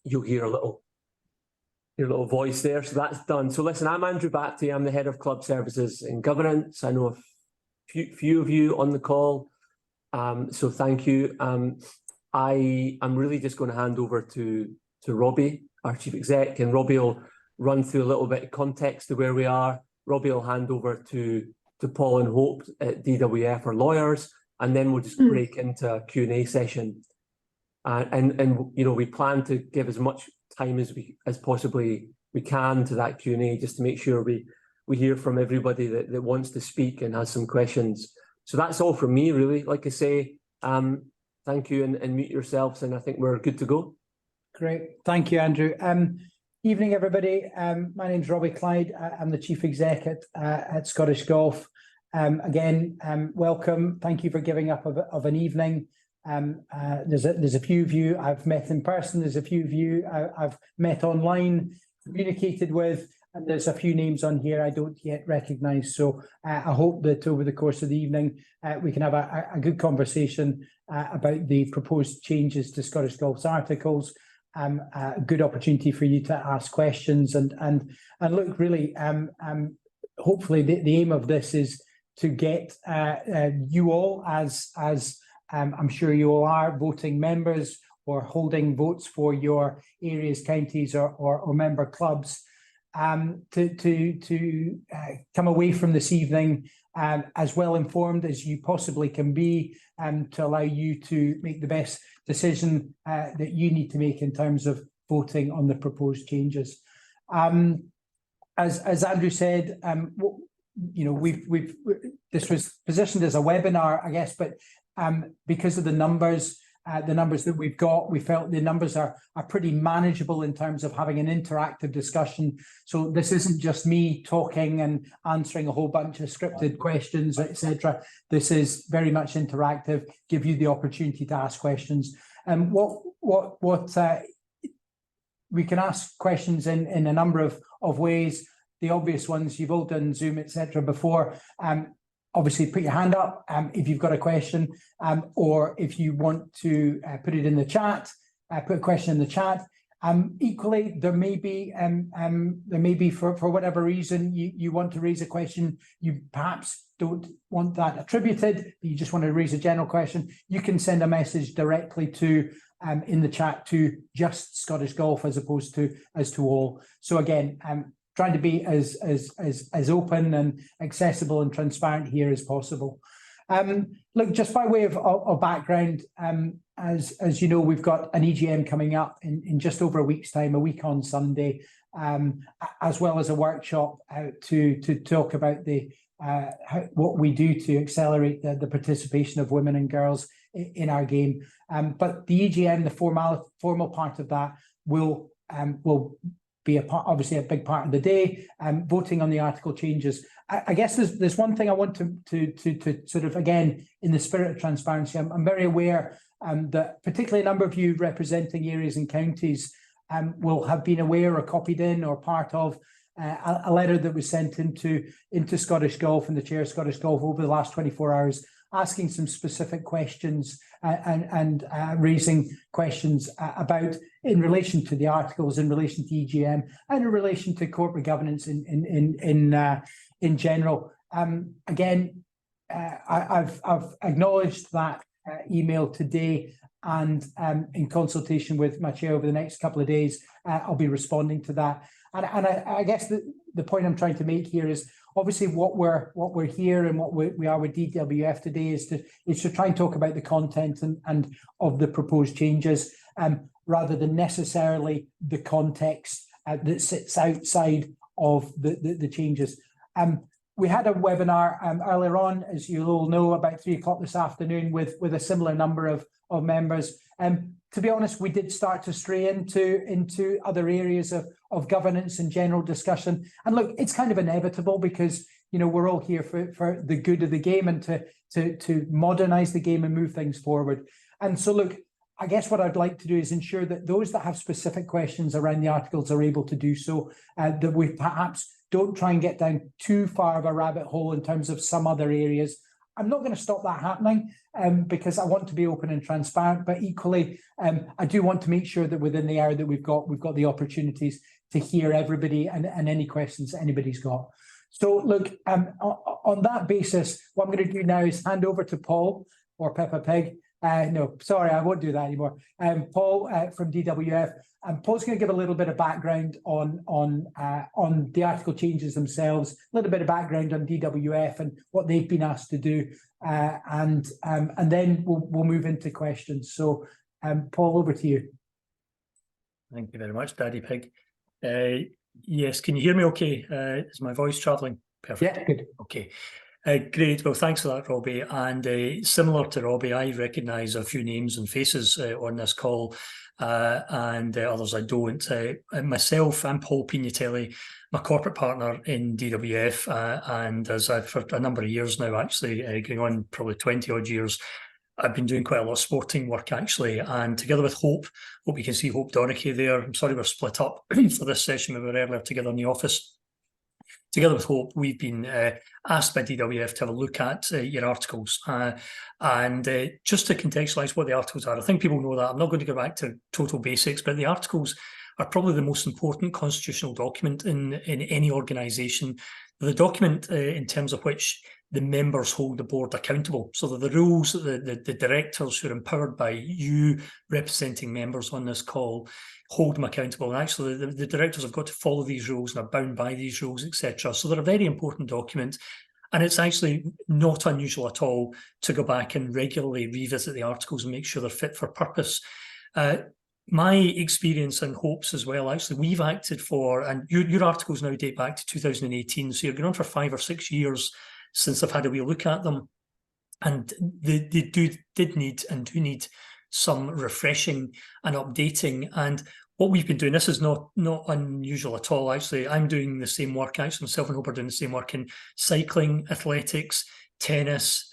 you'll hear a little voice there. So that's done. So listen, I'm Andrew Bapty. I'm the head of club services and governance. I know a few of you on the call, so thank you. I'm really just going to hand over to Robbie, our chief exec, and Robbie will run through a little bit of context of where we are. Robbie will hand over to Paul and Hope at DWF, our lawyers, and then we'll just break into a Q&A session. And you know, we plan to give as much time as possibly we can to that Q&A, just to make sure we hear from everybody that wants to speak and has some questions. So that's all from me, really. Like I say, thank you, and mute yourselves, and I think we're good to go. Great, thank you, Andrew. Evening, everybody. My name's Robbie Clyde. I'm the chief exec at Scottish Golf. Again, welcome. Thank you for giving up of an evening. There's a few of you I've met in person. There's a few of you I've met online, communicated with, and there's a few names on here I don't yet recognise. So I hope that over the course of the evening we can have a good conversation about the proposed changes to Scottish Golf's articles. A good opportunity for you to ask questions and look, really, hopefully the aim of this is to get you all, as I'm sure you all are, voting members or holding votes for your areas, counties or member clubs, to come away from this evening as well informed as you possibly can be, to allow you to make the best decision that you need to make in terms of voting on the proposed changes. As Andrew said, you know, this was positioned as a webinar, I guess, but because of the numbers that we've got, we felt the numbers are pretty manageable in terms of having an interactive discussion. So this isn't just me talking and answering a whole bunch of scripted questions, etc. This is very much interactive, give you the opportunity to ask questions. And we can ask questions in a number of ways. The obvious ones, you've all done Zoom, etc. before. Obviously, put your hand up if you've got a question, or if you want to put it in the chat, put a question in the chat. Equally, there may be for whatever reason you want to raise a question, you perhaps don't want that attributed, but you just want to raise a general question. You can send a message directly to in the chat to just Scottish Golf as opposed to all. So again, trying to be as open and accessible and transparent here as possible. Look, just by way of background, as you know, we've got an EGM coming up in just over a week's time, a week on Sunday, as well as a workshop to talk about what we do to accelerate the participation of women and girls in our game. But the EGM, the formal part of that, will be obviously a big part of the day, voting on the article changes. I guess there's one thing I want to sort of, again, in the spirit of transparency, I'm very aware that particularly a number of you representing areas and counties will have been aware or copied in or part of a letter that was sent into Scottish Golf and the chair of Scottish Golf over the last 24 hours, asking some specific questions and raising questions about in relation to the articles, in relation to EGM, and in relation to corporate governance in general. Again, I've acknowledged that email today, and in consultation with my chair over the next couple of days, I'll be responding to that. And I guess the point I'm trying to make here is obviously what we're here and what we are with DWF today is to try and talk about the content and of the proposed changes, rather than necessarily the context that sits outside of the changes. We had a webinar earlier on, as you all know, about 3 o'clock this afternoon with a similar number of members. To be honest, we did start to stray into other areas of governance and general discussion. And look, it's kind of inevitable because, you know, we're all here for the good of the game and to modernise the game and move things forward. And so, look, I guess what I'd like to do is ensure that those that have specific questions around the articles are able to do so, that we perhaps don't try and get down too far of a rabbit hole in terms of some other areas. I'm not going to stop that happening because I want to be open and transparent, but equally, I do want to make sure that within the hour that we've got the opportunities to hear everybody and any questions that anybody's got. So look, on that basis, what I'm going to do now is hand over to Paul or Peppa Pig. No, sorry, I won't do that anymore. Paul from DWF. Paul's going to give a little bit of background on the article changes themselves, a little bit of background on DWF and what they've been asked to do, and then we'll move into questions. So, Paul, over to you. Thank you very much, Daddy Pig. Yes, can you hear me okay? Is my voice travelling? Perfect. Yeah, good. Okay. Great. Well, thanks for that, Robbie. And similar to Robbie, I recognise a few names and faces on this call, and others I don't. Myself, I'm Paul Pignatelli, my corporate partner in DWF, and as I've for a number of years now, actually going on probably 20 odd years, I've been doing quite a lot of sporting work actually, and together with Hope you can see Hope Donachie there. I'm sorry we're split up for this session. We were earlier together in the office. Together with Hope, we've been asked by DWF to have a look at your articles. And just to contextualise what the articles are, I think people know that. I'm not going to go back to total basics, but the articles are probably the most important constitutional document in any organisation. The document in terms of which the members hold the board accountable. So that the rules that the directors who are empowered by you representing members on this call hold them accountable. And actually the directors have got to follow these rules and are bound by these rules, etc. So they're a very important document. And it's actually not unusual at all to go back and regularly revisit the articles and make sure they're fit for purpose. My experience and Hope's as well, actually, we've acted for, and your articles now date back to 2018, so you're going on for 5 or 6 years since I've had a wee look at them. And they did need some refreshing and updating. And what we've been doing, this is not unusual at all, actually. I'm doing the same work, actually, myself and Hope are doing the same work in cycling, athletics, tennis,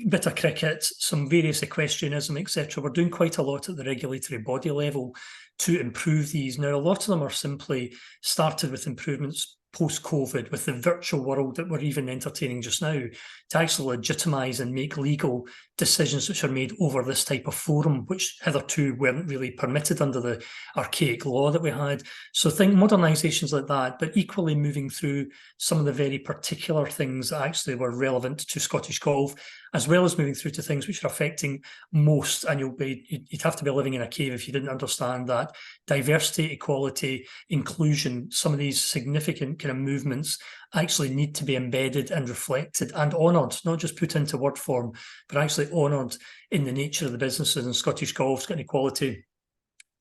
bit of cricket, some various equestrianism, etc. We're doing quite a lot at the regulatory body level to improve these. Now, a lot of them are simply started with improvements post-COVID, with the virtual world that we're even entertaining just now, to actually legitimise and make legal decisions which are made over this type of forum, which hitherto weren't really permitted under the archaic law that we had. So think modernisations like that, but equally moving through some of the very particular things that actually were relevant to Scottish golf, as well as moving through to things which are affecting most, and you'd have to be living in a cave if you didn't understand that. Diversity, equality, inclusion, some of these significant kind of movements actually need to be embedded and reflected and honoured, not just put into word form, but actually honoured in the nature of the businesses. And Scottish Golf's got an equality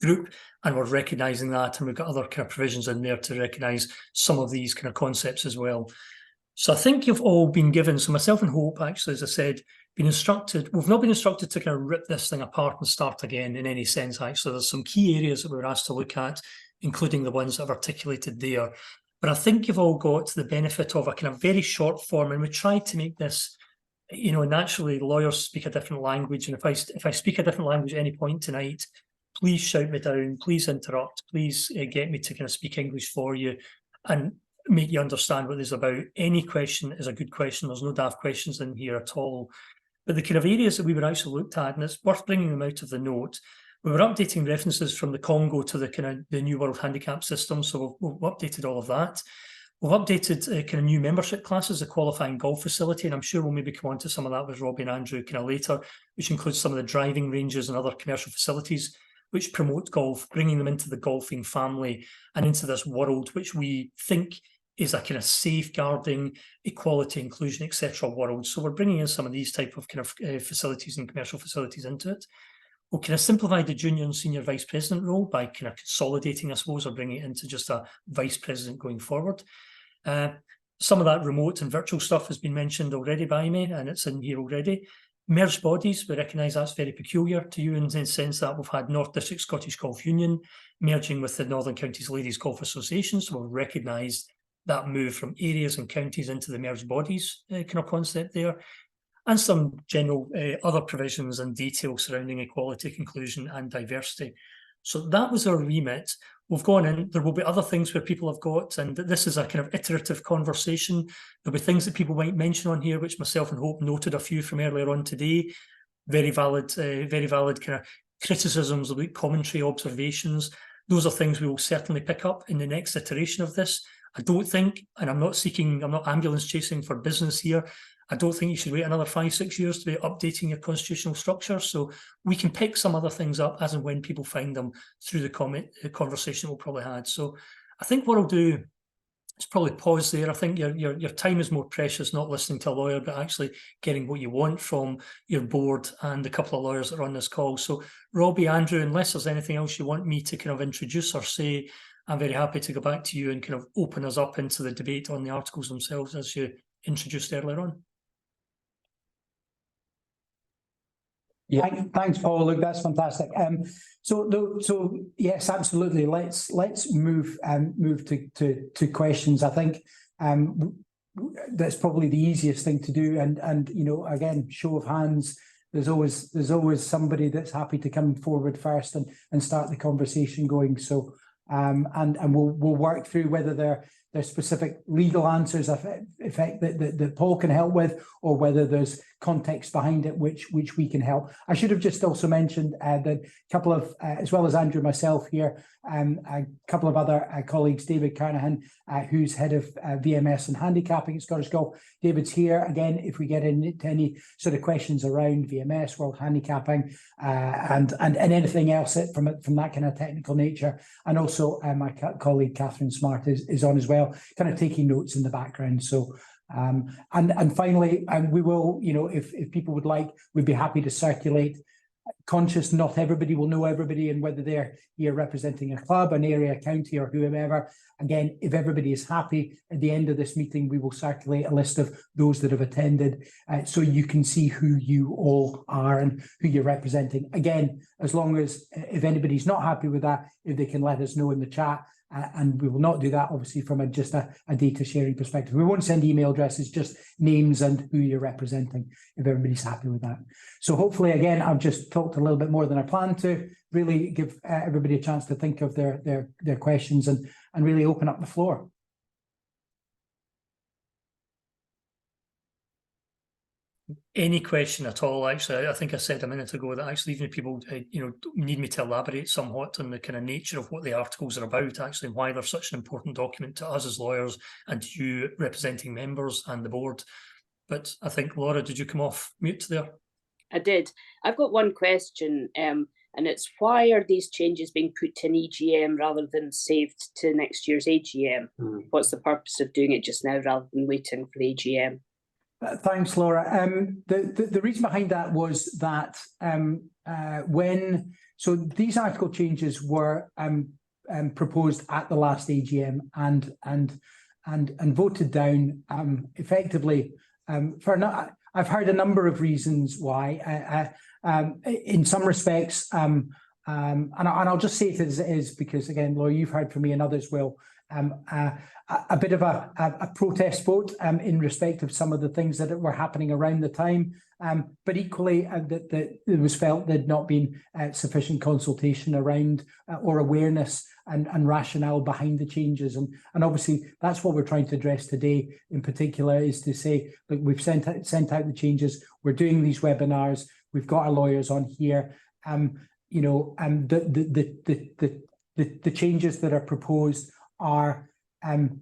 group, and we're recognising that, and we've got other kind of provisions in there to recognise some of these kind of concepts as well. So I think you've all been given, so myself and Hope, actually, as I said, been instructed, we've not been instructed to kind of rip this thing apart and start again in any sense, actually. There's some key areas that we were asked to look at, including the ones that I've articulated there. But I think you've all got the benefit of a kind of very short form, and we tried to make this, you know, naturally lawyers speak a different language, and if I speak a different language at any point tonight, please shout me down, please interrupt, please get me to kind of speak English for you and make you understand what this is about. Any question is a good question. There's no daft questions in here at all. But the kind of areas that we were actually looked at, and it's worth bringing them out of the note, we were updating references from the Congo to the kind of the New World Handicap System, so we've updated all of that. We've updated kind of new membership classes, the qualifying golf facility, and I'm sure we'll maybe come on to some of that with Robbie and Andrew kind of later, which includes some of the driving ranges and other commercial facilities which promote golf, bringing them into the golfing family and into this world which we think is a kind of safeguarding, equality, inclusion, etc. world. So we're bringing in some of these type of kind of facilities and commercial facilities into it. We'll kind of simplify the junior and senior vice president role by kind of consolidating, I suppose, or bringing it into just a vice president going forward. Some of that remote and virtual stuff has been mentioned already by me, and it's in here already. Merged bodies, we recognise that's very peculiar to you in the sense that we've had North District Scottish Golf Union merging with the Northern Counties Ladies Golf Association, so we've recognised that move from areas and counties into the merged bodies kind of concept there, and some general other provisions and details surrounding equality, inclusion and diversity. So that was our remit. we've gone in. There will be other things where people have got, and this is a kind of iterative conversation. There'll be things that people might mention on here, which myself and Hope noted a few from earlier on today. Very valid kind of criticisms, commentary, observations. Those are things we will certainly pick up in the next iteration of this. I don't think, and I'm not ambulance chasing for business here, I don't think you should wait another 5-6 years to be updating your constitutional structure. So we can pick some other things up as and when people find them through the conversation we'll probably had. So I think what I'll do is probably pause there. I think your time is more precious not listening to a lawyer, but actually getting what you want from your board and a couple of lawyers that are on this call. So Robbie, Andrew, unless there's anything else you want me to kind of introduce or say, I'm very happy to go back to you and kind of open us up into the debate on the articles themselves as you introduced earlier on. Yeah. Thanks, Paul. Look, that's fantastic. So yes, absolutely. Let's move to questions. I think that's probably the easiest thing to do. And you know, again, show of hands. There's always somebody that's happy to come forward first and start the conversation going. So and we'll work through whether there's specific legal answers that Paul can help with, or whether there's context behind it which we can help. I should have just also mentioned that a couple of, as well as Andrew, myself here, a couple of other colleagues, David Carnahan, who's head of VMS and handicapping at Scottish Golf. David's here again if we get into any sort of questions around VMS, world handicapping, and anything else from that kind of technical nature. And also my colleague Catherine Smart is on as well, kind of taking notes in the background. So and finally, we will, you know, if people would like, we'd be happy to circulate. Conscious not everybody will know everybody, and whether they're here representing a club, an area, county, or whoever. Again, if everybody is happy at the end of this meeting, we will circulate a list of those that have attended, so you can see who you all are and who you're representing. Again, as long as if anybody's not happy with that, if they can let us know in the chat. And we will not do that, obviously, from just a data sharing perspective. We won't send email addresses, just names and who you're representing, if everybody's happy with that. So hopefully, again, I've just talked a little bit more than I planned to, really give everybody a chance to think of their questions and really open up the floor. Any question at all? Actually, I think I said a minute ago that actually, even if people need me to elaborate somewhat on the kind of nature of what the articles are about, actually, and why they're such an important document to us as lawyers and to you representing members and the board. But I think, Laura, did you come off mute there? I did. I've got one question, and it's, why are these changes being put to an EGM rather than saved to next year's AGM? What's the purpose of doing it just now rather than waiting for the AGM? Thanks, Laura. The reason behind that was that so these article changes were proposed at the last AGM and voted down effectively I've heard a number of reasons why. In some respects, and I'll just say it as it is, because again, Laura, you've heard from me and others will. A bit of a protest vote in respect of some of the things that were happening around the time, but equally that it was felt there'd not been sufficient consultation around or awareness and rationale behind the changes, and obviously that's what we're trying to address today. In particular, is to say, look, we've sent out the changes. We're doing these webinars. We've got our lawyers on here. The changes that are proposed are, and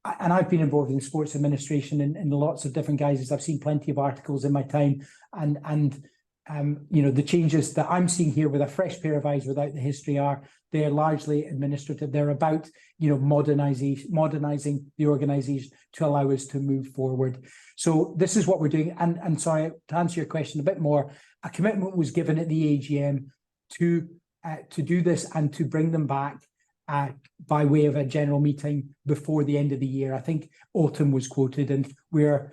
I've been involved in sports administration in lots of different guises. I've seen plenty of articles in my time, and the changes that I'm seeing here with a fresh pair of eyes without the history they're largely administrative. They're about modernizing the organisation to allow us to move forward. So this is what we're doing. And sorry, to answer your question a bit more, a commitment was given at the AGM to do this and to bring them back by way of a general meeting before the end of the year. I think autumn was quoted, and we're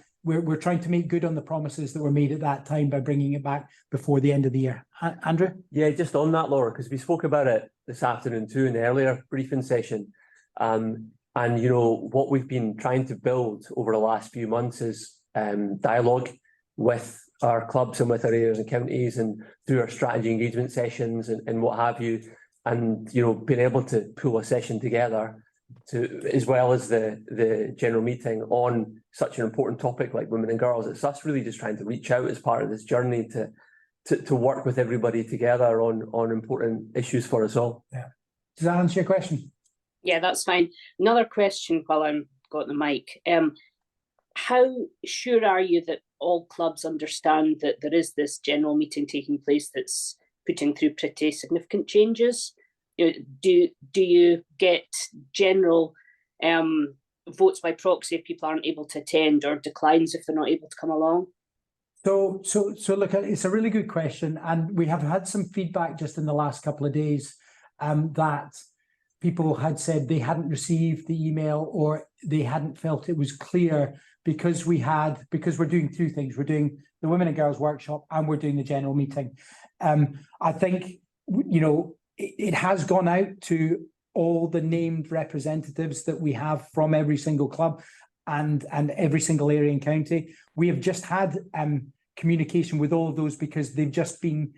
trying to make good on the promises that were made at that time by bringing it back before the end of the year. Andrew? Yeah, just on that, Laura, because we spoke about it this afternoon too in the earlier briefing session. And what we've been trying to build over the last few months is dialogue with our clubs and with our areas and counties, and through our strategy engagement sessions and what have you, and being able to pull a session together to, as well as the general meeting on such an important topic like women and girls. It's us really just trying to reach out as part of this journey to work with everybody together on important issues for us all. Yeah. Does that answer your question? Yeah, that's fine. Another question while I'm got the mic. How sure are you that all clubs understand that there is this general meeting taking place that's putting through pretty significant changes? Do you get general votes by proxy if people aren't able to attend, or declines if they're not able to come along? So look, it's a really good question, and we have had some feedback just in the last couple of days that people had said they hadn't received the email or they hadn't felt it was clear because we're doing two things. We're doing the Women and Girls Workshop and we're doing the general meeting. I think, it has gone out to all the named representatives that we have from every single club and every single area and county. We have just had communication with all of those because they've just been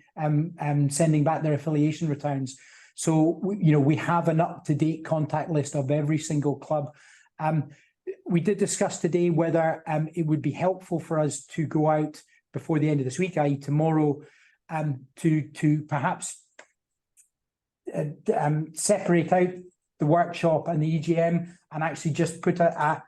sending back their affiliation returns. So, we have an up-to-date contact list of every single club. We did discuss today whether it would be helpful for us to go out before the end of this week, i.e. tomorrow, to perhaps separate out the workshop and the EGM and actually just put a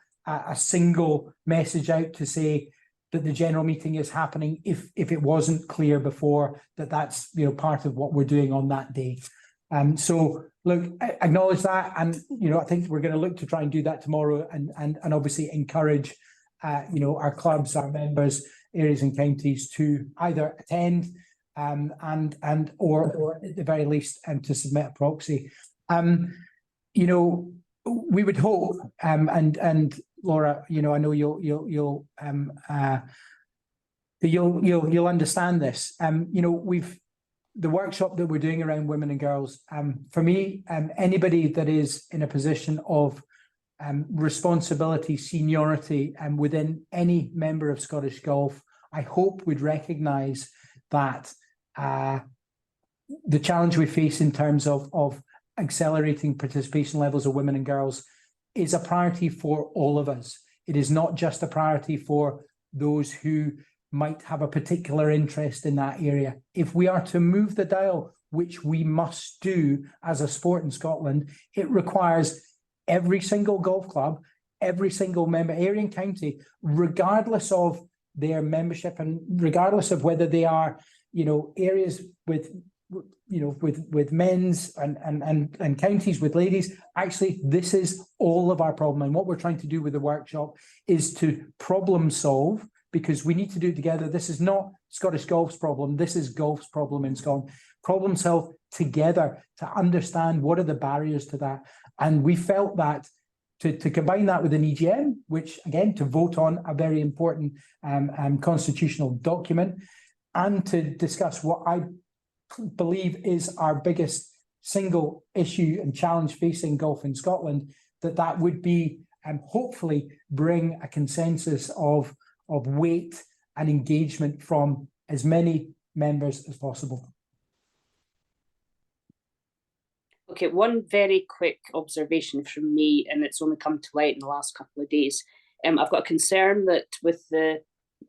single message out to say that the general meeting is happening if it wasn't clear before that's part of what we're doing on that day. So look, I acknowledge that, and I think we're going to look to try and do that tomorrow, and obviously encourage our clubs, our members, areas and counties to either attend or at the very least to submit a proxy. We would hope, and Laura, I know you'll understand this. The workshop that we're doing around women and girls, for me, anybody that is in a position of responsibility, seniority, and within any member of Scottish Golf, I hope would recognise that the challenge we face in terms of accelerating participation levels of women and girls is a priority for all of us. It is not just a priority for those who might have a particular interest in that area. If we are to move the dial, which we must do as a sport in Scotland, it requires every single golf club, every single member, area and county, regardless of their membership and regardless of whether they are, areas with men's and counties with ladies. Actually, this is all of our problem. And what we're trying to do with the workshop is to problem solve, because we need to do it together. This is not Scottish Golf's problem. This is golf's problem in Scotland. Problem solve together to understand what are the barriers to that. And we felt that to combine that with an EGM, which again, to vote on a very important constitutional document, and to discuss what I believe is our biggest single issue and challenge facing golf in Scotland, that would be hopefully bring a consensus of weight and engagement from as many members as possible. Okay, one very quick observation from me, and it's only come to light in the last couple of days. I've got a concern that with the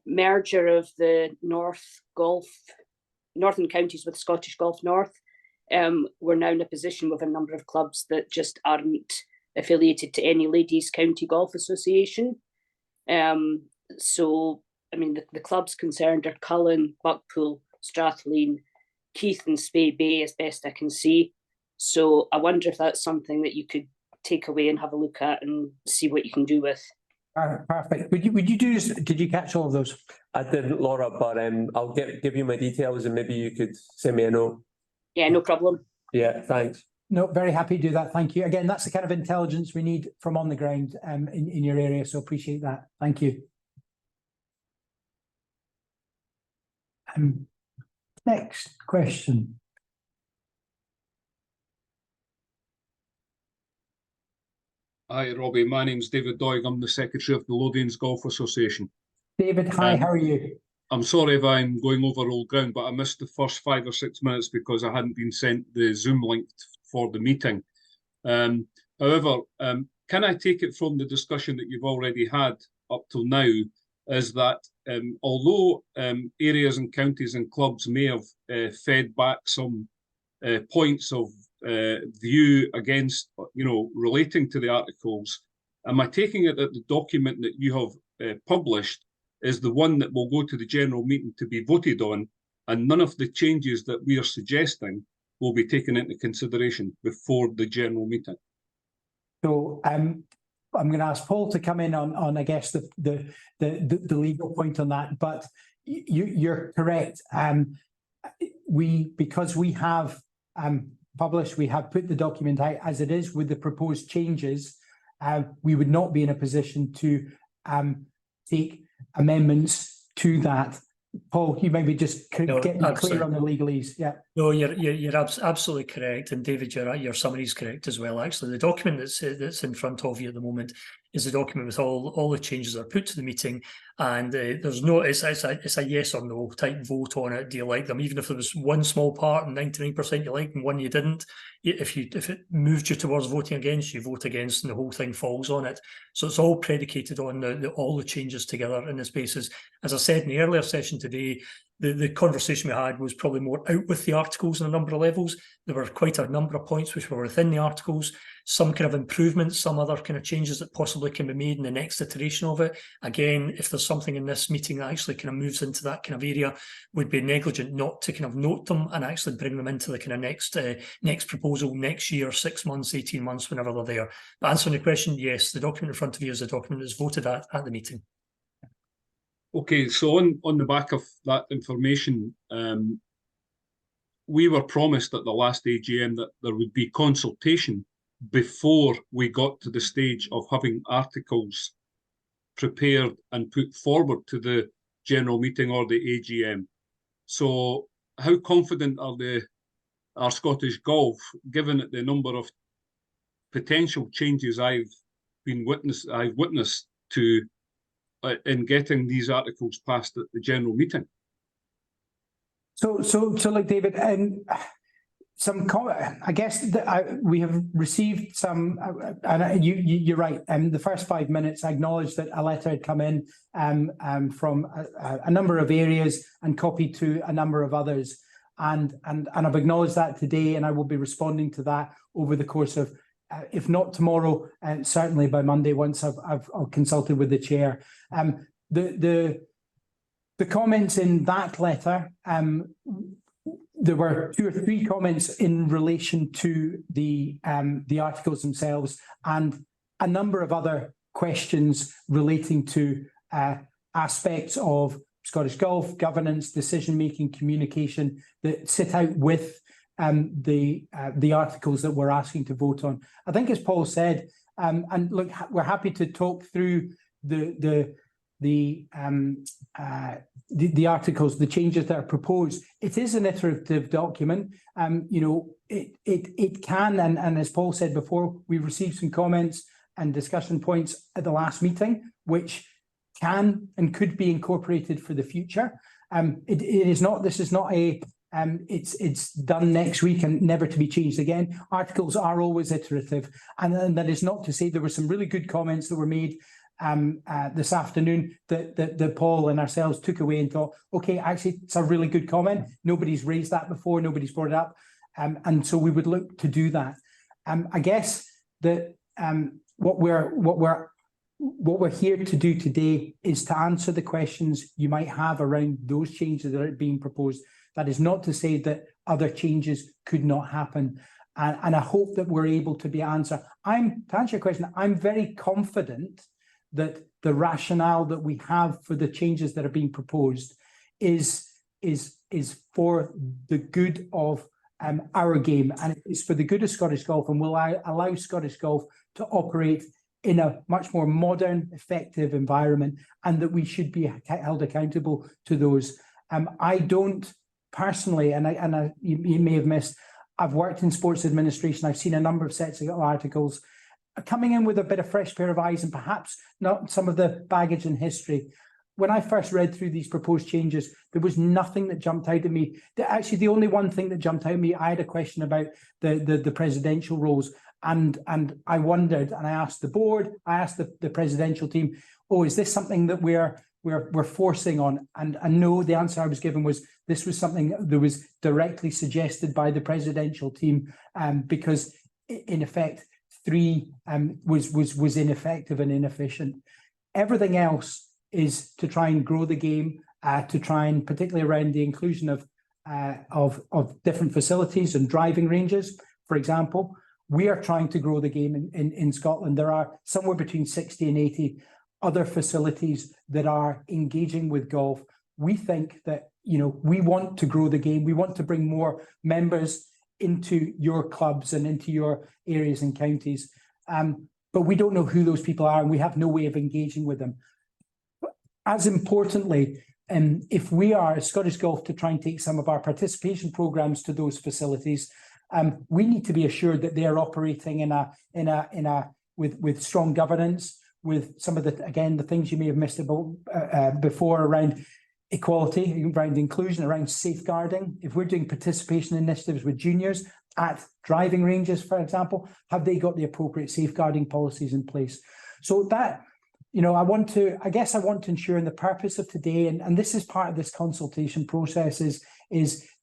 merger of the Northern Counties with Scottish Golf North, we're now in a position with a number of clubs that just aren't affiliated to any Ladies County Golf Association. So, I mean, the clubs concerned are Cullen, Buckpool, Strathleen, Keith and Spey Bay, as best I can see. So I wonder if that's something that you could take away and have a look at and see what you can do with. Perfect. Did you catch all of those? I didn't, Laura, but I'll give you my details and maybe you could send me a note. Yeah, no problem. Yeah, thanks. No, very happy to do that. Thank you. Again, that's the kind of intelligence we need from on the ground in your area. So appreciate that. Thank you. Next question. Hi, Robbie. My name's David Doig. I'm the Secretary of the Lothians Golf Association. David, hi, how are you? I'm sorry if I'm going over old ground, but I missed the first 5 or 6 minutes because I hadn't been sent the Zoom link for the meeting. However, can I take it from the discussion that you've already had up till now is that although areas and counties and clubs may have fed back some points of view against, relating to the articles, am I taking it that the document that you have published is the one that will go to the general meeting to be voted on, and none of the changes that we are suggesting will be taken into consideration before the general meeting? So I'm going to ask Paul to come in on I guess the legal point on that, but you're correct. Because we have published, we have put the document out as it is with the proposed changes. We would not be in a position to take amendments to that. Paul, you maybe just could get me clear on the legalese. Yeah. No, you're absolutely correct, and David, your summary is correct as well. Actually, the document that's in front of you at the moment is the document with all the changes that are put to the meeting, and there's no it's a yes or no type vote on it. Do you like them? Even if there was one small part and 99% you liked and one you didn't, if it moved you towards voting against, you vote against, and the whole thing falls on it. So it's all predicated on all the changes together in this basis. As I said in the earlier session today, the conversation we had was probably more out with the articles on a number of levels. There were quite a number of points which were within the articles, some kind of improvements, some other kind of changes that possibly can be made in the next iteration of it. Again, if there's something in this meeting that actually kind of moves into that kind of area, would be negligent not to kind of note them and actually bring them into the kind of next proposal next year, 6 months, 18 months, whenever they're there. But answering the question, yes, the document in front of you is the document that's voted at the meeting. Okay, so on the back of that information, we were promised at the last AGM that there would be consultation before we got to the stage of having articles prepared and put forward to the general meeting or the AGM. So how confident are Scottish Golf, given the number of potential changes I've witnessed to in getting these articles passed at the general meeting? So like David, I guess we have received some, and you're right. The first 5 minutes, I acknowledged that a letter had come in from a number of areas and copied to a number of others, and I've acknowledged that today, and I will be responding to that over the course of, if not tomorrow, and certainly by Monday once I've consulted with the chair. The comments in that letter, there were 2 or 3 comments in relation to the articles themselves, and a number of other questions relating to aspects of Scottish Golf governance, decision-making, communication that sit out with the articles that we're asking to vote on. I think, as Paul said, and look, we're happy to talk through the articles, the changes that are proposed. It is an iterative document. It can, and as Paul said before, we received some comments and discussion points at the last meeting, which can and could be incorporated for the future. This is not a it's done next week and never to be changed again. Articles are always iterative, and that is not to say there were some really good comments that were made this afternoon that Paul and ourselves took away and thought, okay, actually it's a really good comment. Nobody's raised that before, nobody's brought it up, and so we would look to do that. I guess that what we're here to do today is to answer the questions you might have around those changes that are being proposed. That is not to say that other changes could not happen. And I hope that we're able to to answer your question, I'm very confident that the rationale that we have for the changes that are being proposed is for the good of our game, and it's for the good of Scottish Golf, and will allow Scottish Golf to operate in a much more modern, effective environment, and that we should be held accountable to those. I don't personally, and you may have missed, I've worked in sports administration. I've seen a number of sets of articles coming in with a bit of fresh pair of eyes and perhaps not some of the baggage and history. when I first read through these proposed changes, there was nothing that jumped out at me. Actually, the only one thing that jumped out at me, I had a question about the presidential roles, and I wondered, and I asked the board, I asked the presidential team, oh, is this something that we're forcing on? And no, the answer I was given was this was something that was directly suggested by the presidential team, because in effect 3 was ineffective and inefficient. Everything else is to try and grow the game, to try and particularly around the inclusion of different facilities and driving ranges, for example. We are trying to grow the game in Scotland. There are somewhere between 60 and 80 other facilities that are engaging with golf. We think that, we want to grow the game. We want to bring more members into your clubs and into your areas and counties. But we don't know who those people are, and we have no way of engaging with them. As importantly, if we are, as Scottish Golf, to try and take some of our participation programs to those facilities, we need to be assured that they are operating with strong governance, with some of the things you may have missed about before around equality, around inclusion, around safeguarding. If we're doing participation initiatives with juniors at driving ranges, for example, have they got the appropriate safeguarding policies in place? So that, I want to ensure, and the purpose of today, and this is part of this consultation process, is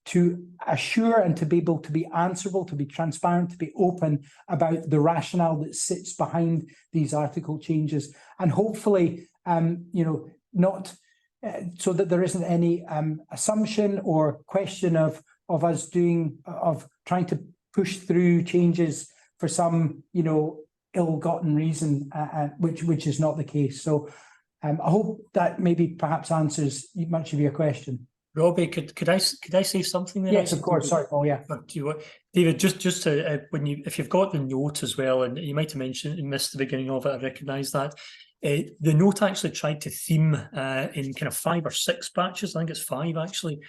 to assure and to be able to be answerable, to be transparent, to be open about the rationale that sits behind these article changes, and hopefully, not so that there isn't any assumption or question of us trying to push through changes for some, ill-gotten reason, which is not the case. So I hope that maybe perhaps answers much of your question. Robbie, could I say something there? Yes, of course. Sorry, Paul. Yeah. David, just to if you've got the note as well, and you might have missed the beginning of it, I recognise that. The note actually tried to theme in kind of 5 or 6 batches. I think it's 5 actually,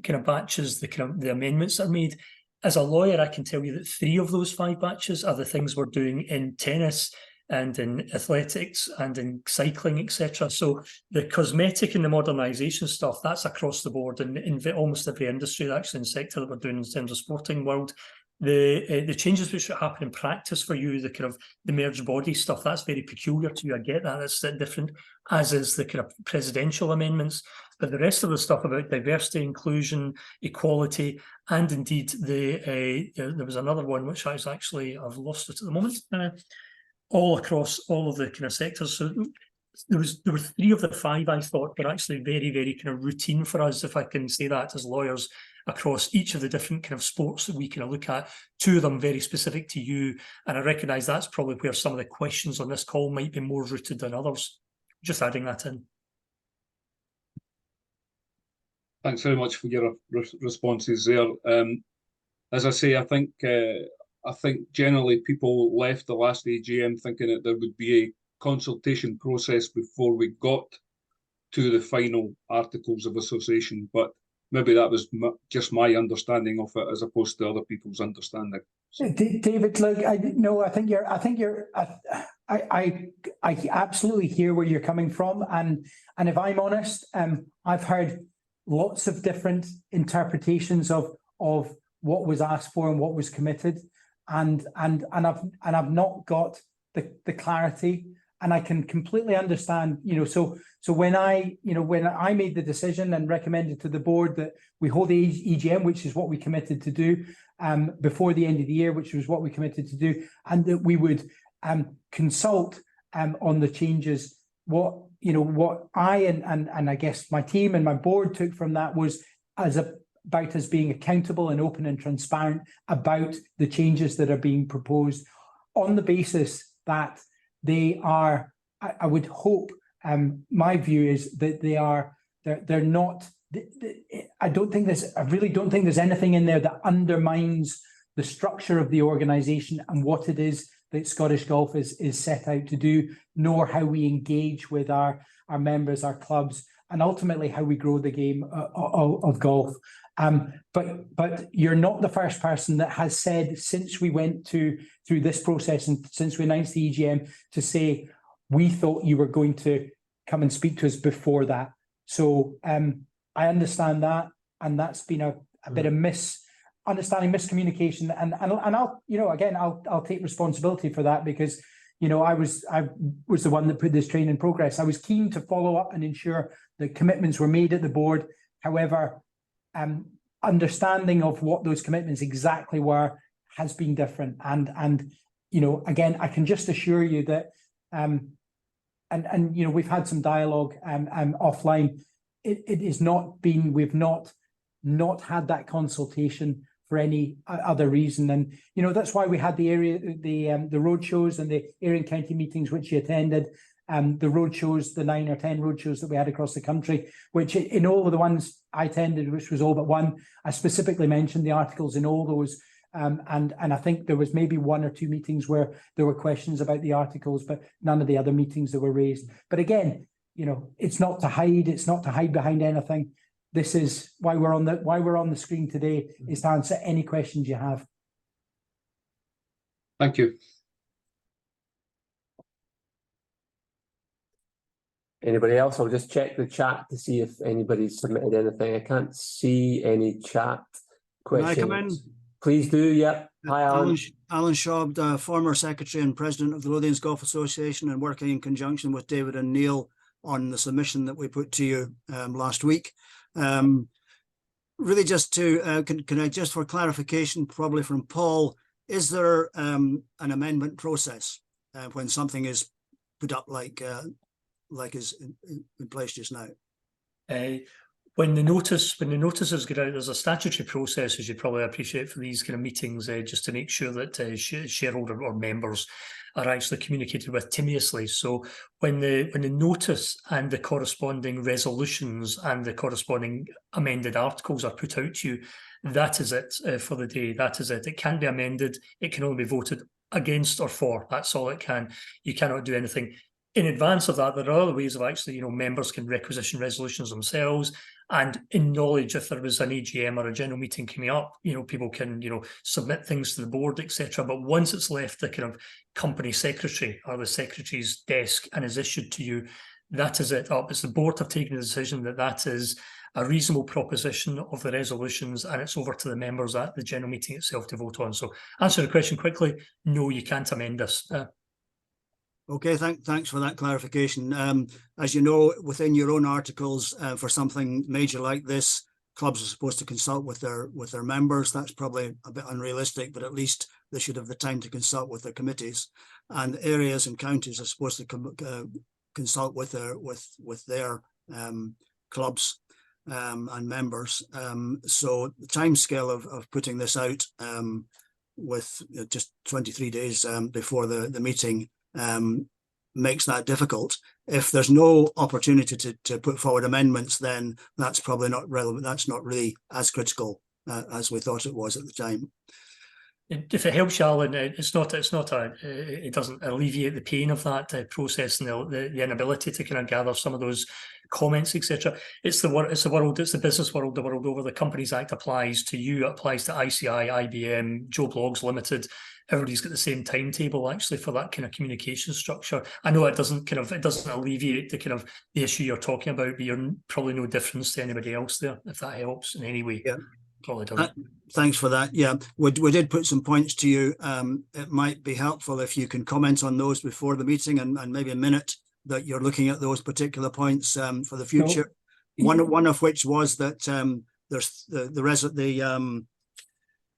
kind of batches. The amendments that are made. As a lawyer, I can tell you that 3 of those 5 batches are the things we're doing in tennis and in athletics and in cycling, etc. So the cosmetic and the modernisation stuff, that's across the board in almost every industry, actually, in sector that we're doing in terms of sporting world. The changes which should happen in practice for you, the kind of the merged body stuff, that's very peculiar to you. I get that, it's different, as is the kind of presidential amendments. But the rest of the stuff about diversity, inclusion, equality, and indeed there was another one which I've lost it at the moment. All across all of the kind of sectors. So there were 3 of the 5 I thought were actually very, very kind of routine for us, if I can say that, as lawyers, across each of the different kind of sports that we kind of look at. 2 of them very specific to you, and I recognise that's probably where some of the questions on this call might be more rooted than others. Just adding that in. Thanks very much for your responses there. As I say, I think generally people left the last AGM thinking that there would be a consultation process before we got to the final articles of association, but maybe that was just my understanding of it as opposed to other people's understanding. So. David, look, I absolutely hear where you're coming from, and if I'm honest, I've heard lots of different interpretations of what was asked for and what was committed. And I've not got the clarity, and I can completely understand, so when I made the decision and recommended to the board that we hold the EGM, which is what we committed to do, before the end of the year, which was what we committed to do, and that we would consult on the changes, what I and I guess my team and my board took from that was about us being accountable and open and transparent about the changes that are being proposed, on the basis that they are, I would hope, my view is that they're not, I really don't think there's anything in there that undermines the structure of the organisation and what it is that Scottish Golf is set out to do, nor how we engage with our members, our clubs, and ultimately how we grow the game of golf. But you're not the first person that has said, since we went through this process and since we announced the EGM, to say we thought you were going to come and speak to us before that. So I understand that, and that's been a bit of miscommunication, and I'll, you know, again, I'll take responsibility for that, because, you know, I was the one that put this training in progress. I was keen to follow up and ensure that commitments were made at the board. However, understanding of what those commitments exactly were has been different, and you know, again, I can just assure you that and you know, we've had some dialogue offline. It is not been, we've not had that consultation for any other reason, and you know, that's why we had the road shows and the area and county meetings which you attended, the road shows, the 9 or 10 road shows that we had across the country, which in all of the ones I attended, which was all but one, I specifically mentioned the articles in all those. And I think there was maybe 1 or 2 meetings where there were questions about the articles, but none of the other meetings that were raised. But again, you know, it's not to hide behind anything. This is why we're on the screen today, is to answer any questions you have. Thank you. Anybody else? I'll just check the chat to see if anybody's submitted anything. I can't see any chat questions. Can I come in? Please do, yep. Hi, Alan. Alan Shaw, former Secretary and President of the Lothians Golf Association, and working in conjunction with David and Neil on the submission that we put to you last week. Really just to, can I just for clarification, probably from Paul, is there an amendment process when something is put up like is in place just now? When the notices get out, there's a statutory process, as you probably appreciate, for these kind of meetings, just to make sure that shareholder or members are actually communicated with timely. So when the notice and the corresponding resolutions and the corresponding amended articles are put out to you, that is it for the day. That is it. It can't be amended. It can only be voted against or for. That's all it can. You cannot do anything in advance of that. There are other ways of actually, you know, members can requisition resolutions themselves, and in knowledge, if there was an AGM or a general meeting coming up, you know, people can, you know, submit things to the board, etc. But once it's left the kind of company secretary or the secretary's desk and is issued to you, that is it up. It's the board have taken a decision that that is a reasonable proposition of the resolutions, and it's over to the members at the general meeting itself to vote on. So answer the question quickly, no, you can't amend this. Okay, thanks for that clarification. As you know, within your own articles, for something major like this, clubs are supposed to consult with their members. That's probably a bit unrealistic, but at least they should have the time to consult with their committees. And areas and counties are supposed to consult with their clubs and members. So the timescale of putting this out with just 23 days before the meeting makes that difficult. If there's no opportunity to put forward amendments, then that's probably not relevant. That's not really as critical as we thought it was at the time. If it helps you, Alan, it doesn't alleviate the pain of that process and the inability to kind of gather some of those comments, etc. It's the business world, the world over. The Companies Act applies to you, it applies to ICI, IBM, Joe Bloggs Limited. Everybody's got the same timetable actually for that kind of communication structure. I know it doesn't alleviate the kind of the issue you're talking about, but you're probably no difference to anybody else there, if that helps in any way. Yeah. Probably doesn't. Thanks for that. Yeah, we did put some points to you. It might be helpful if you can comment on those before the meeting, and maybe a minute that you're looking at those particular points for the future. No. One of which was that there's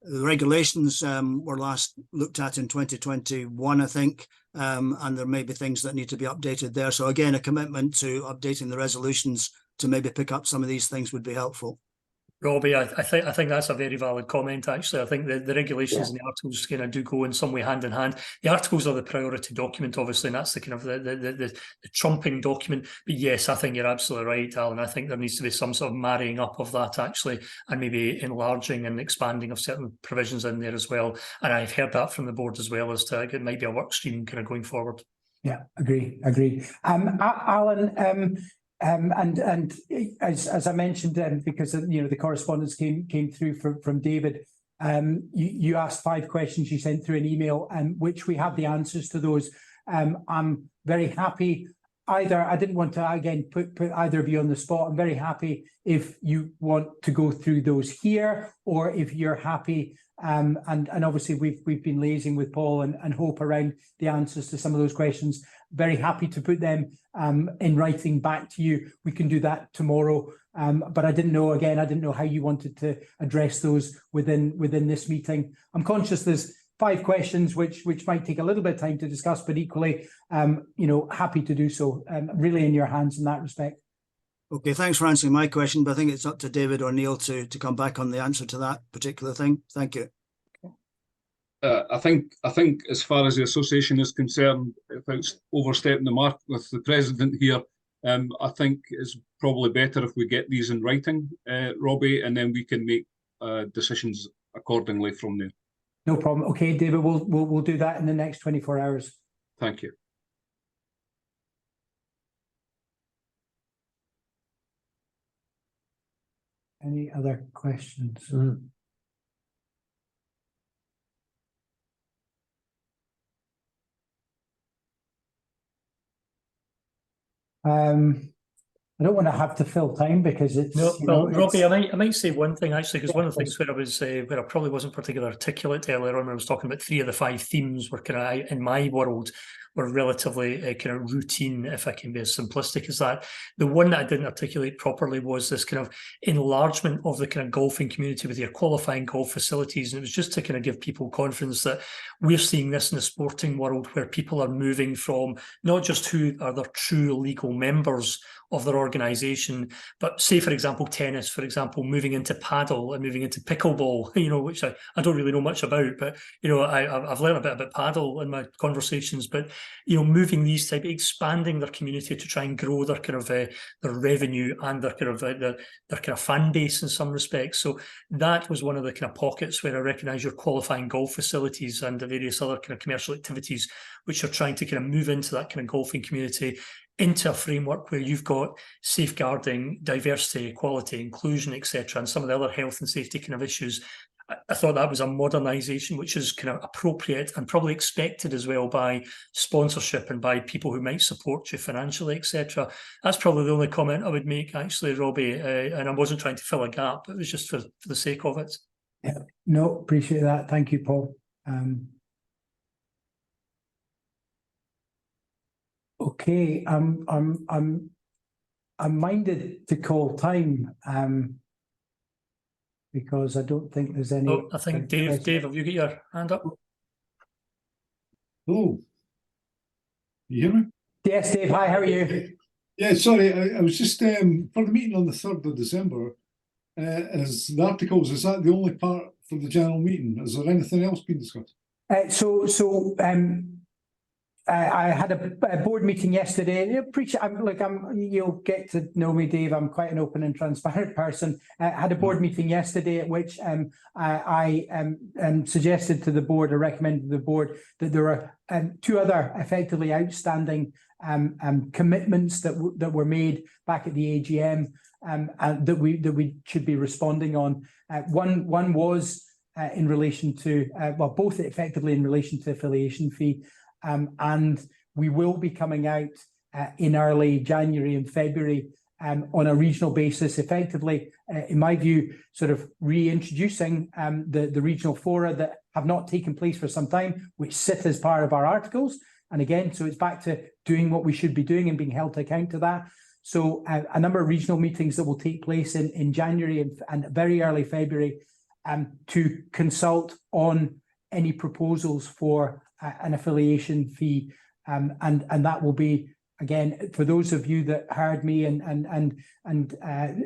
the regulations were last looked at in 2021, I think, and there may be things that need to be updated there. So again, a commitment to updating the resolutions to maybe pick up some of these things would be helpful. Robbie, I think that's a very valid comment. Actually, I think the regulations and the articles kind of do go in some way hand in hand. The articles are the priority document, obviously, and that's the kind of the trumping document. But yes, I think you're absolutely right, Alan. I think there needs to be some sort of marrying up of that actually, and maybe enlarging and expanding of certain provisions in there as well. And I've heard that from the board as well, as to it might be a work stream kind of going forward. Yeah, agree. Alan. And as I mentioned, because you know the correspondence came through from David, you asked 5 questions you sent through an email, which we have the answers to those. I'm very happy I didn't want to again put either of you on the spot. I'm very happy if you want to go through those here, or if you're happy. And obviously we've been liaising with Paul and Hope around the answers to some of those questions. Very happy to put them in writing back to you. We can do that tomorrow. But I didn't know how you wanted to address those within this meeting. I'm conscious there's 5 questions which might take a little bit of time to discuss, but equally, happy to do so. Really in your hands in that respect. Okay, thanks for answering my question, but I think it's up to David or Neil to come back on the answer to that particular thing. Thank you. I think as far as the association is concerned, without overstepping the mark with the president here, I think it's probably better if we get these in writing, Robbie, and then we can make decisions accordingly from there. No problem. Okay, David, we'll do that in the next 24 hours. Thank you. Any other questions? I don't want to have to fill time because it's Robbie, I might say one thing actually, because one of the things where I was where I probably wasn't particularly articulate earlier on when I was talking about 3 of the 5 themes were kind of in my world were relatively kind of routine, if I can be as simplistic as that. The one that I didn't articulate properly was this kind of enlargement of the kind of golfing community with your qualifying golf facilities. And it was just to kind of give people confidence that we're seeing this in the sporting world where people are moving from not just who are their true legal members of their organisation, but say, for example, tennis, for example, moving into paddle and moving into pickleball, which I don't really know much about, but, I've learned a bit about paddle in my conversations, but, moving these type, expanding their community to try and grow their kind of their revenue and their kind of fan base in some respects. So that was one of the kind of pockets where I recognise your qualifying golf facilities and the various other kind of commercial activities, which are trying to kind of move into that kind of golfing community, into a framework where you've got safeguarding, diversity, equality, inclusion, etc., and some of the other health and safety kind of issues. I thought that was a modernisation which is kind of appropriate and probably expected as well by sponsorship and by people who might support you financially, etc. That's probably the only comment I would make, actually, Robbie, and I wasn't trying to fill a gap. It was just for the sake of it. Yeah, no, appreciate that. Thank you, Paul. Okay, I'm minded to call time because I don't think there's any. Oh, I think Dave, have you got your hand up? Oh, you hear me? Yes, Dave. Hi, how are you? Yeah, sorry, I was just for the meeting on the 3rd of December. Is the articles, is that the only part for the general meeting? Is there anything else being discussed? I had a board meeting yesterday. You'll get to know me, Dave. I'm quite an open and transparent person. I had a board meeting yesterday at which I suggested to the board, or recommended to the board, that there are 2 other effectively outstanding commitments that were made back at the AGM and that we should be responding on. One was in relation to both effectively in relation to affiliation fee. And we will be coming out in early January and February on a regional basis, effectively, in my view, sort of reintroducing the regional fora that have not taken place for some time, which sit as part of our articles. And again, so it's back to doing what we should be doing and being held to account to that. So a number of regional meetings that will take place in January and very early February to consult on any proposals for an affiliation fee, and that will be, again, for those of you that heard me and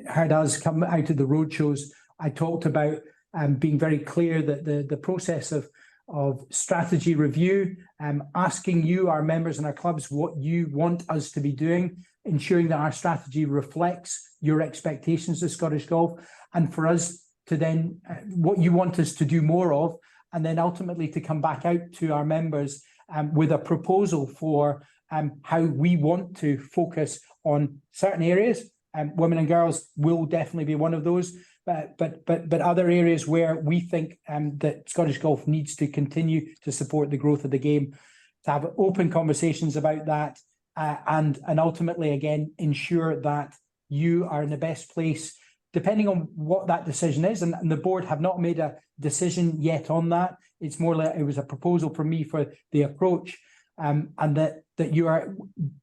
heard us come out of the roadshows. I talked about being very clear that the process of strategy review, asking you, our members and our clubs, what you want us to be doing, ensuring that our strategy reflects your expectations of Scottish Golf, and for us to then what you want us to do more of. And then ultimately to come back out to our members with a proposal for how we want to focus on certain areas. Women and girls will definitely be one of those, but other areas where we think that Scottish Golf needs to continue to support the growth of the game. To have open conversations about that, and ultimately, again, ensure that you are in the best place, depending on what that decision is. And the board have not made a decision yet on that. It's more like it was a proposal from me for the approach, and that you are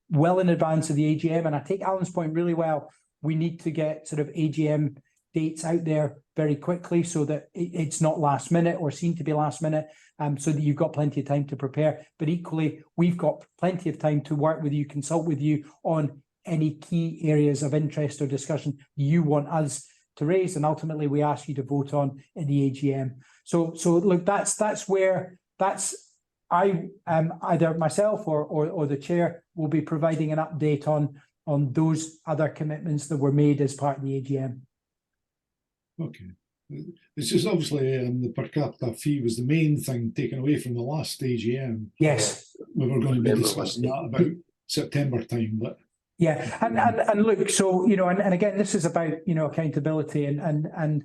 well in advance of the AGM. And I take Alan's point really well. We need to get sort of AGM dates out there very quickly so that it's not last minute or seen to be last minute, so that you've got plenty of time to prepare. But equally, we've got plenty of time to work with you, consult with you on any key areas of interest or discussion you want us to raise, and ultimately we ask you to vote on in the AGM. So look, that's where I either myself or the chair will be providing an update on those other commitments that were made as part of the AGM. Okay. It's just obviously the per capita fee was the main thing taken away from the last AGM. Yes. We were going to be discussing that about September time, but yeah, and look, so and again, this is about accountability and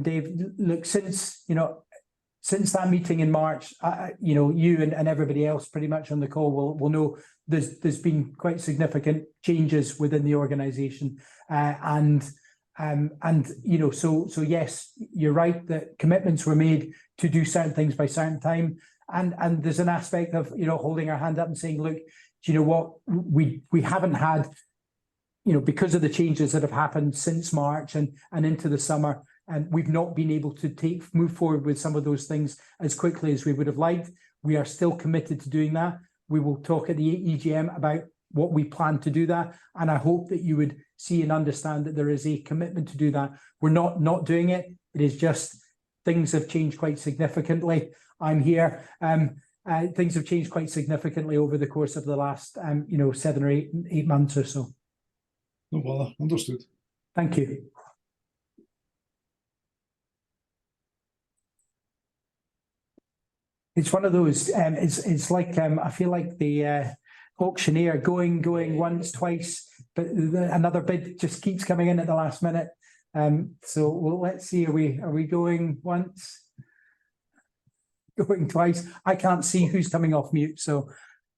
Dave, look, since that meeting in March, you and everybody else pretty much on the call will know there's been quite significant changes within the organisation, so yes, you're right that commitments were made to do certain things by certain time, and there's an aspect of holding our hand up and saying, look, do you know what, we haven't had, because of the changes that have happened since March and into the summer, and we've not been able to move forward with some of those things as quickly as we would have liked. We are still committed to doing that. We will talk at the EGM about what we plan to do that, and I hope that you would see and understand that there is a commitment to do that. We're not doing it. It is just things have changed quite significantly. I'm here. Things have changed quite significantly over the course of the last 7 or 8 months or so. no bother. Understood. Thank you. It's one of those. It's like I feel like the auctioneer going once, twice, but another bid just keeps coming in at the last minute. So let's see. Are we going once? Going twice? I can't see who's coming off mute. So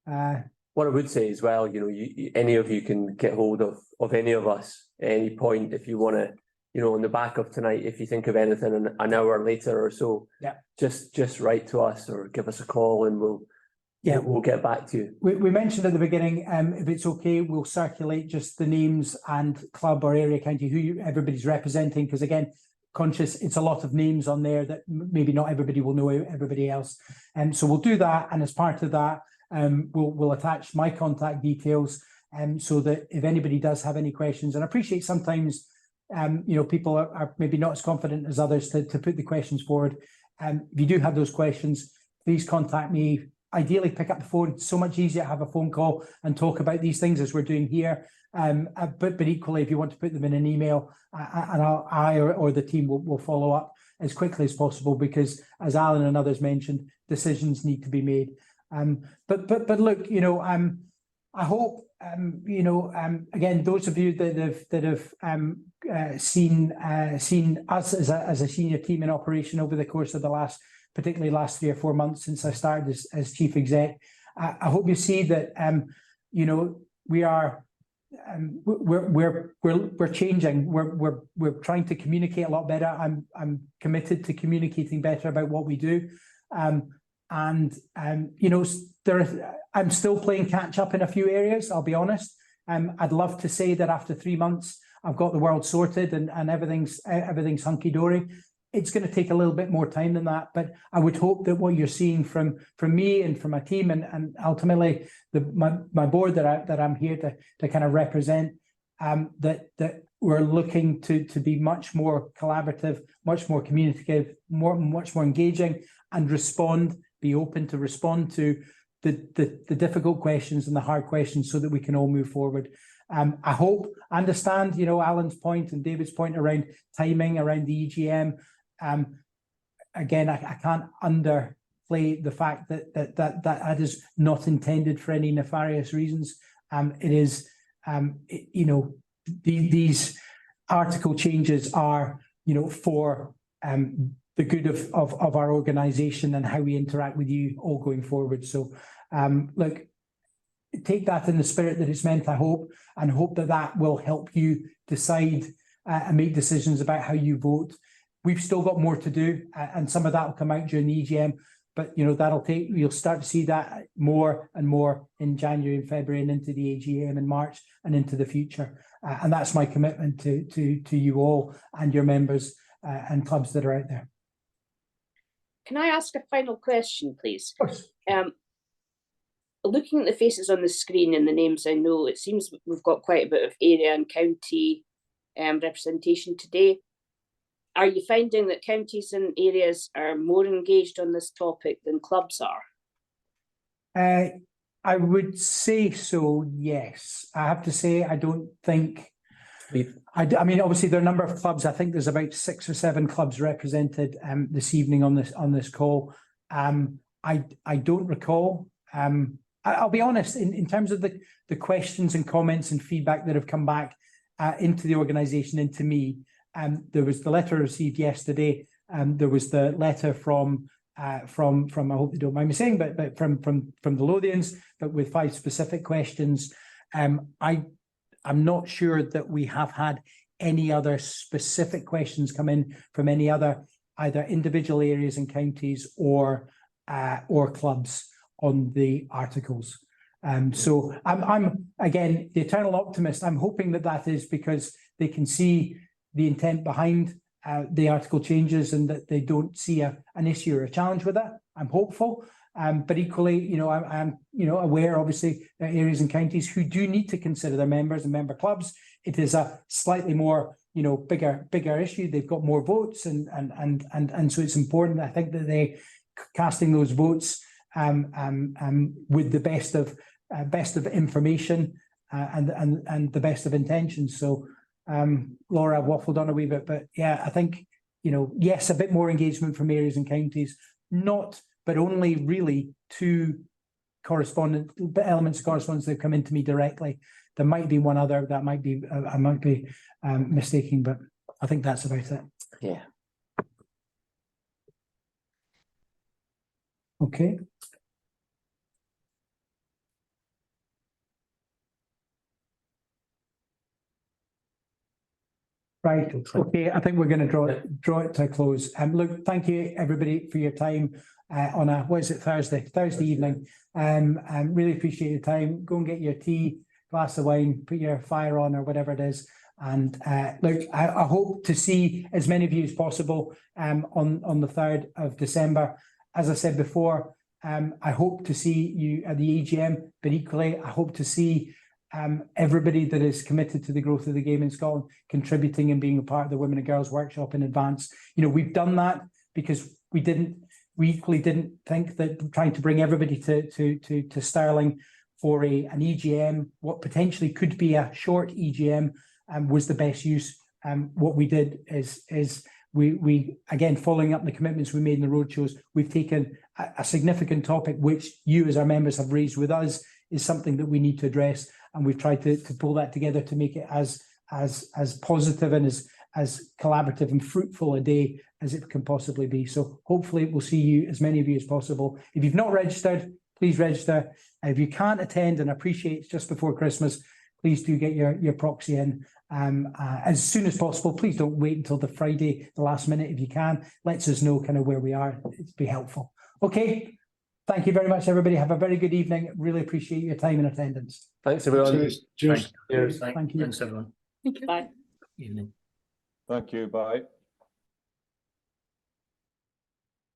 what I would say as well, any of you can get hold of any of us at any point if you want to. On the back of tonight, if you think of anything an hour later or so, yeah, just write to us or give us a call and we'll get back to you. We mentioned at the beginning, if it's okay, we'll circulate just the names and club or area county who everybody's representing, because again, conscious it's a lot of names on there that maybe not everybody will know everybody else, and so we'll do that. And as part of that, we'll attach my contact details, so that if anybody does have any questions, and I appreciate sometimes people are maybe not as confident as others to put the questions forward. If you do have those questions, please contact me. Ideally, pick up the phone. It's so much easier to have a phone call and talk about these things as we're doing here. But equally, if you want to put them in an email, and I or the team will follow up as quickly as possible, because as Alan and others mentioned, decisions need to be made. But look, I hope again, those of you that have seen us as a senior team in operation over the course of particularly last 3 or 4 months since I started as chief exec, I hope you see that we are we're changing. We're trying to communicate a lot better. I'm committed to communicating better about what we do. I'm still playing catch up in a few areas, I'll be honest. I'd love to say that after 3 months I've got the world sorted and everything's hunky-dory. It's going to take a little bit more time than that, but I would hope that what you're seeing from me and from my team and ultimately my board that I'm here to kind of represent, that we're looking to be much more collaborative, much more communicative, much more engaging, and be open to respond to the difficult questions and the hard questions so that we can all move forward. I hope, understand, Alan's point and David's point around timing, around the EGM. Again, I can't underplay the fact that is not intended for any nefarious reasons. It is, these article changes are, for the good of our organisation and how we interact with you all going forward. So, look, take that in the spirit that it's meant, I hope, and hope that that will help you decide and make decisions about how you vote. We've still got more to do, and some of that will come out during the EGM, but that'll take, you'll start to see that more and more in January and February and into the AGM in March and into the future. And that's my commitment to you all and your members and clubs that are out there. Can I ask a final question, please? Of course. Looking at the faces on the screen and the names I know, it seems we've got quite a bit of area and county representation today. Are you finding that counties and areas are more engaged on this topic than clubs are? I would say so, yes. I have to say, I don't think... I mean, obviously, there are a number of clubs. I think there's about 6 or 7 clubs represented this evening on this call. I don't recall. I'll be honest, in terms of the questions and comments and feedback that have come back into the organisation, into me, there was the letter received yesterday. There was the letter from I hope you don't mind me saying, but from the Lothians, but with 5 specific questions. I'm not sure that we have had any other specific questions come in from any other either individual areas and counties or clubs on the articles. So I'm again the eternal optimist. I'm hoping that is because they can see the intent behind the article changes and that they don't see an issue or a challenge with it. I'm hopeful. But equally, I'm aware, obviously, there are areas and counties who do need to consider their members and member clubs. It is a slightly more, bigger issue. They've got more votes, and so it's important, I think, that they casting those votes with the best of information and the best of intentions. So, Laura, I've waffled on a wee bit, but yeah, I think yes, a bit more engagement from areas and counties, but only really 2 elements of correspondence that have come into me directly. There might be one other that I might be mistaking, but I think that's about it. Yeah. Okay. Right. Okay. I think we're going to draw it to a close. Look, thank you everybody for your time on Thursday evening. Really appreciate your time. Go and get your tea, glass of wine, put your fire on or whatever it is. And look, I hope to see as many of you as possible on the 3rd of December. As I said before, I hope to see you at the AGM, but equally, I hope to see everybody that is committed to the growth of the game in Scotland contributing and being a part of the Women and Girls Workshop in advance. We've done that because we equally didn't think that trying to bring everybody to Stirling for an EGM, what potentially could be a short EGM, was the best use. What we did is we again, following up the commitments we made in the roadshows, we've taken a significant topic which you as our members have raised with us is something that we need to address, and we've tried to pull that together to make it as positive and as collaborative and fruitful a day as it can possibly be. So hopefully we'll see you, as many of you as possible. If you've not registered, please register. If you can't attend and appreciate it's just before Christmas, please do get your proxy in as soon as possible. Please don't wait until the Friday, the last minute if you can. Lets us know kind of where we are. It'd be helpful. Okay. Thank you very much, everybody. Have a very good evening. Really appreciate your time and attendance. Thanks, everyone. Cheers. Thank you. Thanks, everyone. Bye. Evening. Thank you. Bye.